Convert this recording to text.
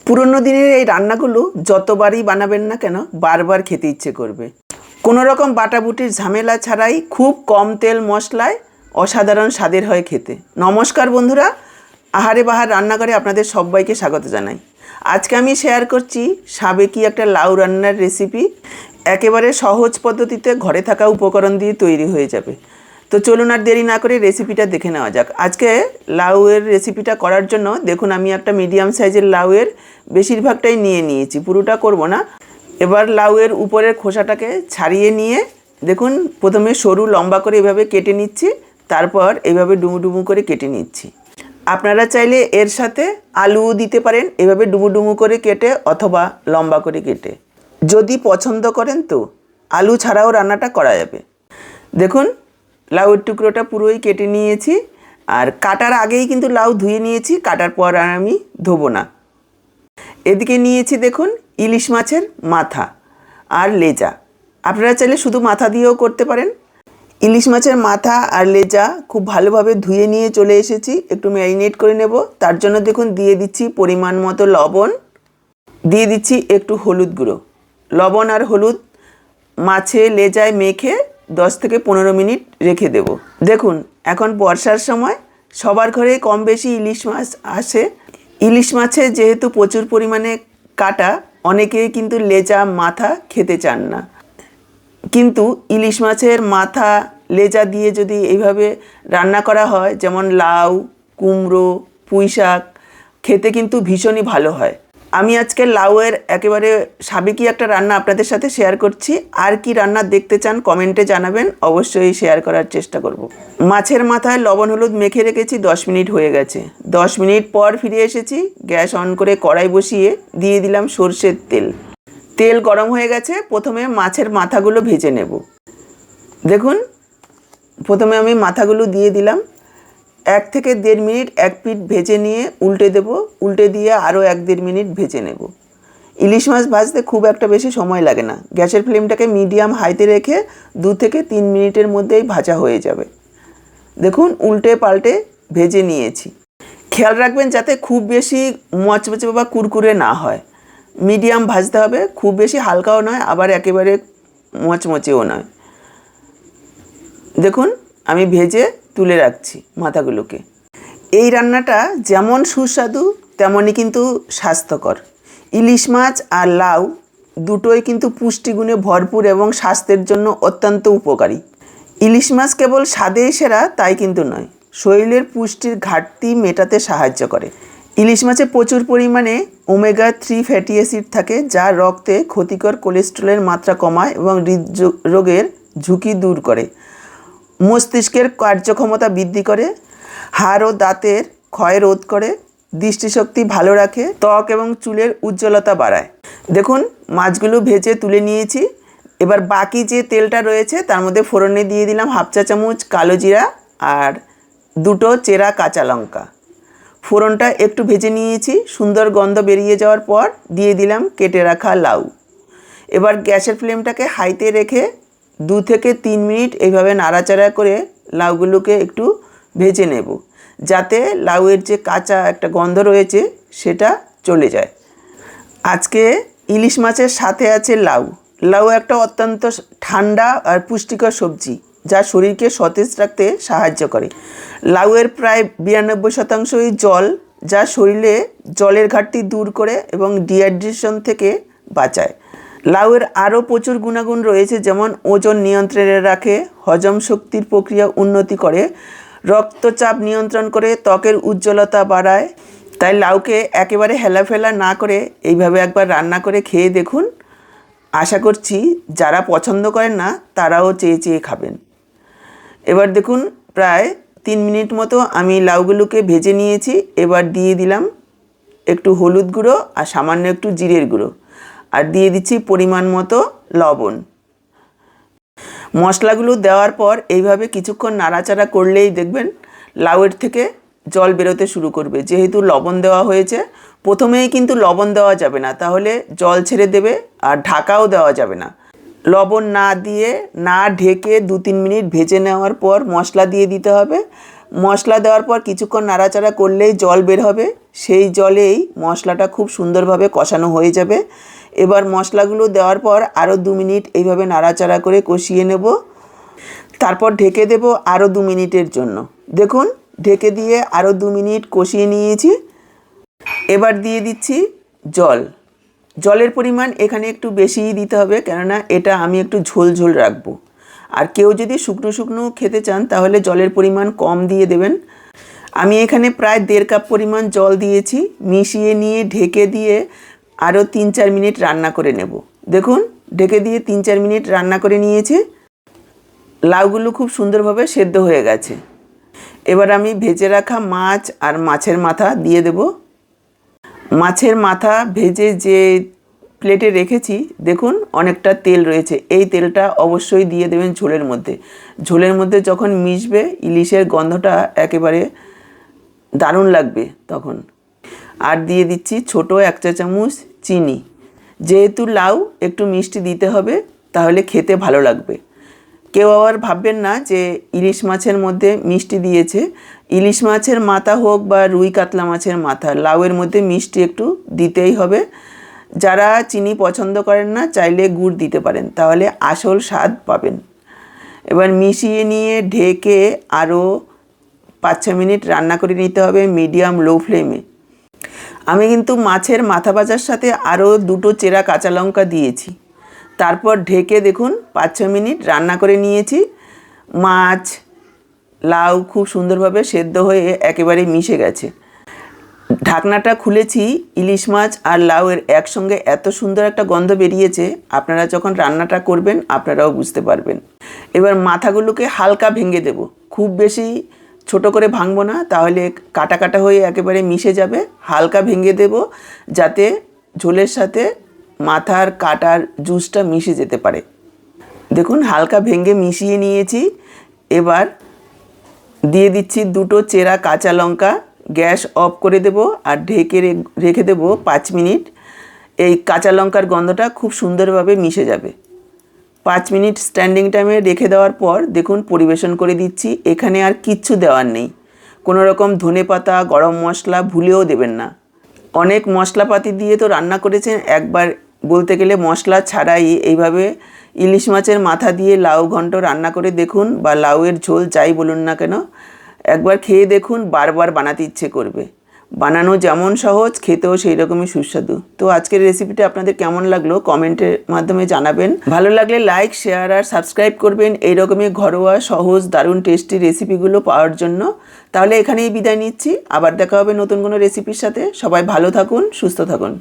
পুরনো দিনের এই রান্নাগুলো যতবারই বানাবেন না কেন বারবার খেতে ইচ্ছে করবে। কোনো রকম বাটাবুটির ঝামেলা ছাড়াই খুব কম তেল মশলায় অসাধারণ স্বাদের হয় খেতে। নমস্কার বন্ধুরা, আহারে বাহার রান্নাঘরে আপনাদের সবাইকে স্বাগত জানাই। আজকে আমি শেয়ার করছি সাবেকি একটা লাউ রান্নার রেসিপি। একেবারে সহজ পদ্ধতিতে ঘরে থাকা উপকরণ দিয়ে তৈরি হয়ে যাবে। তো চলুন আর দেরি না করে রেসিপিটা দেখে নেওয়া যাক। আজকে লাউয়ের রেসিপিটা করার জন্য দেখুন আমি একটা মিডিয়াম সাইজের লাউয়ের বেশিরভাগটাই নিয়েছি, পুরোটা করব না। এবার লাউয়ের উপরের খোসাটাকে ছাড়িয়ে নিয়ে দেখুন প্রথমে সরু লম্বা করে এভাবে কেটে নিচ্ছি, তারপর এইভাবে ডুমু ডুমু করে কেটে নিচ্ছি। আপনারা চাইলে এর সাথে আলুও দিতে পারেন, এভাবে ডুমু ডুমু করে কেটে অথবা লম্বা করে কেটে। যদি পছন্দ করেন তো আলু ছাড়াও রান্নাটা করা যাবে। দেখুন লাউয়ের টুকরোটা পুরোই কেটে নিয়েছি, আর কাটার আগেই কিন্তু লাউ ধুয়ে নিয়েছি, কাটার পর আর আমি ধোবো না। এদিকে নিয়েছি দেখুন ইলিশ মাছের মাথা আর লেজা। আপনারা চাইলে শুধু মাথা দিয়েও করতে পারেন। ইলিশ মাছের মাথা আর লেজা খুব ভালোভাবে ধুয়ে নিয়ে চলে এসেছি, একটু ম্যারিনেট করে নেব। তার জন্য দেখুন দিয়ে দিচ্ছি পরিমাণ মতো লবণ, দিয়ে দিচ্ছি একটু হলুদ গুঁড়ো। লবণ আর হলুদ মাছে লেজায় মেখে 10 থেকে 15 মিনিট রেখে দেব। দেখুন এখন বর্ষার সময় সবার ঘরে কম বেশি ইলিশ মাছ আসে। ইলিশ মাছে যেহেতু প্রচুর পরিমাণে কাটা, অনেকেই কিন্তু লেজা মাথা খেতে চান না। কিন্তু ইলিশ মাছের মাথা লেজা দিয়ে যদি এইভাবে রান্না করা হয়, যেমন লাউ, কুমড়ো, পুঁই শাক, খেতে কিন্তু ভীষণই ভালো হয়। আমি আজকে লাউয়ের একেবারে সাবেকি একটা রান্না আপনাদের সাথে শেয়ার করছি। আর কি রান্না দেখতে চান কমেন্টে জানাবেন, অবশ্যই শেয়ার করার চেষ্টা করব। মাছের মাথায় লবণ হলুদ মেখে রেখেছি, 10 মিনিট হয়ে গেছে। 10 মিনিট পর ফিরে এসেছি। গ্যাস অন করে কড়াই বসিয়ে দিয়ে দিলাম সর্ষের তেল। তেল গরম হয়ে গেছে, প্রথমে মাছের মাথাগুলো ভেজে নেব। দেখুন প্রথমে আমি মাথাগুলো দিয়ে দিলাম। 1 থেকে 1.5 মিনিট এক পিঠ ভেজে নিয়ে উল্টে দেব, উল্টে দিয়ে আরও 1-1.5 মিনিট ভেজে নেব। ইলিশ মাছ ভাজতে খুব একটা বেশি সময় লাগে না। গ্যাসের ফ্লেমটাকে মিডিয়াম হাইতে রেখে 2 থেকে 3 মিনিটের মধ্যেই ভাজা হয়ে যাবে। দেখুন উল্টে পাল্টে ভেজে নিয়েছি। খেয়াল রাখবেন যাতে খুব বেশি মচমচে বা কুরকুরে না হয়, মিডিয়াম ভাজতে হবে, খুব বেশি হালকাও নয় আবার একেবারে মচমচেও নয়। দেখুন আমি ভেজে তুলে রাখছি মাথাগুলোকে। এই রান্নাটা যেমন সুস্বাদু তেমনই কিন্তু স্বাস্থ্যকর। ইলিশ মাছ আর লাউ দুটোই কিন্তু পুষ্টিগুণে ভরপুর এবং স্বাস্থ্যের জন্য অত্যন্ত উপকারী। ইলিশ মাছ কেবল স্বাদেই সেরা তাই কিন্তু নয়, শরীরের পুষ্টির ঘাটতি মেটাতে সাহায্য করে। ইলিশ মাছে প্রচুর পরিমাণে ওমেগা 3 ফ্যাটি অ্যাসিড থাকে, যা রক্তে ক্ষতিকর কোলেস্টেরলের মাত্রা কমায় এবং হৃদরোগের ঝুঁকি দূর করে। মস্তিষ্কের কার্যক্ষমতা বৃদ্ধি করে, হাড় ও দাঁতের ক্ষয় রোধ করে, দৃষ্টিশক্তি ভালো রাখে, ত্বক এবং চুলের উজ্জ্বলতা বাড়ায়। দেখুন মাছগুলো ভেজে তুলে নিয়েছি। এবার বাকি যে তেলটা রয়েছে তার মধ্যে ফোড়নে দিয়ে দিলাম 1/2 চা চামচ কালো জিরা আর 2টো চেরা কাঁচা লঙ্কা। ফোড়নটা একটু ভেজে নিয়েছি, সুন্দর গন্ধ বেরিয়ে যাওয়ার পর দিয়ে দিলাম কেটে রাখা লাউ। এবার গ্যাসের ফ্লেমটাকে হাইতে রেখে 2 থেকে 3 মিনিট এইভাবে নাড়াচাড়া করে লাউগুলোকে একটু ভেজে নেব, যাতে লাউয়ের যে কাঁচা একটা গন্ধ রয়েছে সেটা চলে যায়। আজকে ইলিশ মাছের সাথে আছে লাউ। লাউ একটা অত্যন্ত ঠান্ডা আর পুষ্টিকর সবজি, যা শরীরকে সতেজ রাখতে সাহায্য করে। লাউয়ের প্রায় 92%ই জল, যা শরীরে জলের ঘাটতি দূর করে এবং ডিহাইড্রেশন থেকে বাঁচায়। লাউয়ের আরও প্রচুর গুণাগুণ রয়েছে, যেমন ওজন নিয়ন্ত্রণে রাখে, হজম শক্তির প্রক্রিয়া উন্নতি করে, রক্তচাপ নিয়ন্ত্রণ করে, ত্বকের উজ্জ্বলতা বাড়ায়। তাই লাউকে একেবারে হেলাফেলা না করে এইভাবে একবার রান্না করে খেয়ে দেখুন। আশা করছি যারা পছন্দ করেন না তারাও চেয়ে চেয়ে খাবেন। এবার দেখুন প্রায় 3 মিনিট মতো আমি লাউগুলোকে ভেজে নিয়েছি। এবার দিয়ে দিলাম একটু হলুদ গুঁড়ো আর সামান্য একটু জিরের গুঁড়ো, আর দিয়ে দিচ্ছি পরিমাণ মতো লবণ। মশলাগুলো দেওয়ার পর এইভাবে কিছুক্ষণ নাড়াচাড়া করলেই দেখবেন লাউয়ের থেকে জল বেরোতে শুরু করবে। যেহেতু লবণ দেওয়া হয়েছে, প্রথমেই কিন্তু লবণ দেওয়া যাবে না, তাহলে জল ছেড়ে দেবে, আর ঢাকাও দেওয়া যাবে না। লবণ না দিয়ে না ঢেকে 2-3 মিনিট ভেজে নেওয়ার পর মশলা দিয়ে দিতে হবে। মশলা দেওয়ার পর কিছুক্ষণ নাড়াচাড়া করলেই জল বের হবে, সেই জলেই মশলাটা খুব সুন্দরভাবে কষানো হয়ে যাবে। এবার মশলাগুলো দেওয়ার পর আরও 2 মিনিট এইভাবে নাড়াচাড়া করে কষিয়ে নেব। তারপর ঢেকে দেব আরও 2 মিনিটের জন্য। দেখুন ঢেকে দিয়ে আরও 2 মিনিট কষিয়ে নিয়েছি। এবার দিয়ে দিচ্ছি জল। জলের পরিমাণ এখানে একটু বেশিই দিতে হবে, কেননা এটা আমি একটু ঝোল ঝোল রাখবো। আর কেউ যদি শুকনো শুকনো খেতে চান তাহলে জলের পরিমাণ কম দিয়ে দেবেন। আমি এখানে প্রায় 1.5 কাপ পরিমাণ জল দিয়েছি। মিশিয়ে নিয়ে ঢেকে দিয়ে আরও 3-4 মিনিট রান্না করে নেব। দেখুন ঢেকে দিয়ে 3-4 মিনিট রান্না করে নিয়েছি। লাউগুলো খুব সুন্দরভাবে সেদ্ধ হয়ে গেছে। এবার আমি ভেজে রাখা মাছ আর মাছের মাথা দিয়ে দেব। মাছের মাথা ভেজে যে প্লেটে রেখেছি, দেখুন অনেকটা তেল রয়েছে। এই তেলটা অবশ্যই দিয়ে দেবেন ঝোলের মধ্যে। ঝোলের মধ্যে যখন মিশবে ইলিশের গন্ধটা একেবারে দারুণ লাগবে তখন। আর দিয়ে দিচ্ছি ছোট 1 চা চামচ চিনি। যেহেতু লাউ একটু মিষ্টি দিতে হবে, তাহলে খেতে ভালো লাগবে। কেউ আবার ভাববেন না যে ইলিশ মাছের মধ্যে মিষ্টি দিয়েছে। ইলিশ মাছের মাথা হোক বা রুই কাতলা মাছের মাথা, লাউয়ের মধ্যে মিষ্টি একটু দিতেই হবে। যারা চিনি পছন্দ করেন না চাইলে গুড় দিতে পারেন, তাহলে আসল স্বাদ পাবেন। এবার মিশিয়ে নিয়ে ঢেকে আরও 5-6 মিনিট রান্না করে নিতে হবে মিডিয়াম লো ফ্লেমে। আমি কিন্তু মাছের মাথা ভাজার সাথে আরও 2টো চেরা কাঁচা লঙ্কা দিয়েছি। তারপর ঢেকে দেখুন 5-6 মিনিট রান্না করে নিয়েছি। মাছ লাউ খুব সুন্দরভাবে সেদ্ধ হয়ে একেবারে মিশে গেছে। ঢাকনাটা খুলেছি, ইলিশ মাছ আর লাউয়ের একসঙ্গে এত সুন্দর একটা গন্ধ বেরিয়েছে, আপনারা যখন রান্নাটা করবেন আপনারাও বুঝতে পারবেন। এবার মাথাগুলোকে হালকা ভেঙে দেব, খুব বেশি ছোট করে ভাঙবো না, তাহলে কাটা কাটা হয়ে একেবারে মিশে যাবে। হালকা ভেঙে দেব যাতে ঝোলের সাথে মাথার কাটার জুসটা মিশে যেতে পারে। দেখুন হালকা ভেঙে মিশিয়ে নিয়েছি। এবার দিয়ে দিচ্ছি 2টো চেরা কাঁচা লঙ্কা। গ্যাস অফ করে দেব আর ঢেকে রেখে দেব 5 মিনিট। এই কাঁচা লঙ্কার গন্ধটা খুব সুন্দরভাবে মিশে যাবে। 5 মিনিট স্ট্যান্ডিং টাইমে রেখে দেওয়ার পর দেখুন পরিবেশন করে দিচ্ছি। এখানে আর কিচ্ছু দেওয়ার নেই, কোনো রকম ধনেপাতা গরম মশলা ভুলেও দেবেন না। অনেক মশলাপাতি দিয়ে তো রান্না করেছেন, একবার বলতে গেলে মশলা ছাড়াই এইভাবে ইলিশ মাছের মাথা দিয়ে লাউ ঘন্ট রান্না করে দেখুন, বা লাউয়ের ঝোল যাই বলুন না কেন, একবার খেয়ে দেখুন, বারবার বানাতে ইচ্ছে করবে। বানানো যেমন সহজ, খেতেও সেই রকমই সুস্বাদু। তো আজকের রেসিপিটা আপনাদের কেমন লাগলো কমেন্টের মাধ্যমে জানাবেন। ভালো লাগলে লাইক শেয়ার আর সাবস্ক্রাইব করবেন এই রকমই ঘরোয়া সহজ দারুণ টেস্টি রেসিপিগুলো পাওয়ার জন্য। তাহলে এখানেই বিদায় নিচ্ছি, আবার দেখা হবে নতুন কোনো রেসিপির সাথে। সবাই ভালো থাকুন, সুস্থ থাকুন।